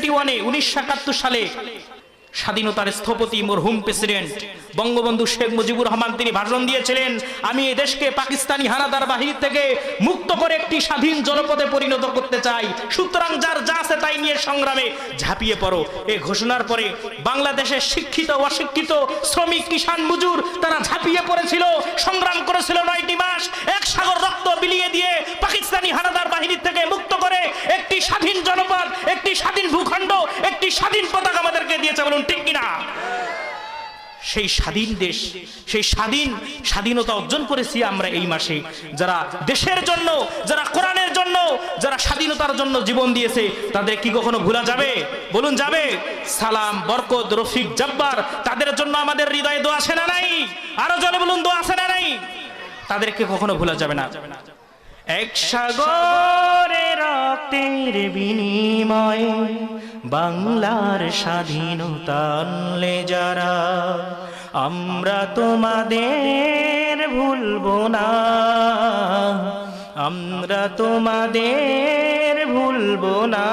1971-এ 1971 সালে স্বাধীনতার স্থপতি মরহুম প্রেসিডেন্ট বঙ্গবন্ধু শেখ মুজিবুর রহমান তিনি ভাষণ দিয়েছিলেন, আমি এই দেশকে পাকিস্তানি হানাদার বাহিনী থেকে মুক্ত করে একটি স্বাধীন জনপদে পরিণত করতে চাই, সুতরাং যার যা আছে তাই নিয়ে সংগ্রামে ঝাঁপিয়ে পড়ো। এই ঘোষণার পরে বাংলাদেশের শিক্ষিত অশিক্ষিত শ্রমিক কিষাণ মজুর তারা ঝাঁপিয়ে পড়েছিল, সংগ্রাম করেছিল 9টি মাস, এক সাগর রক্ত বিলিয়ে দিয়ে পাকিস্তানি হানাদার বাহিনী থেকে মুক্ত করে একটি স্বাধীন জনপদ, একটি স্বাধীন ভূখণ্ড, একটি স্বাধীন পতাকা আমাদেরকে দিয়েছে, বলুন ঠিক কিনা? সেই স্বাধীন দেশ, সেই স্বাধীনতা অর্জন করেছি আমরা এই মাসে। যারা দেশের জন্য, যারা কোরআনের জন্য, যারা স্বাধীনতার জন্য জীবন দিয়েছে তাদের কি কখনো ভোলা যাবে? বলুন যাবে? সালাম, বরকত, রফিক, জব্বার তাদের জন্য আমাদের হৃদয়ে দোয়া আছে না নাই? আরো জলে বলুন দোয়া আছে না নাই? তাদেরকে কখনো ভোলা যাবে না। এক সাগরে রক্তের বিনিময়ে বাংলার স্বাধীনতা আনলে যারা, আমরা তোমাদের ভুলবো না, আমরা তোমাদের ভুলবো না।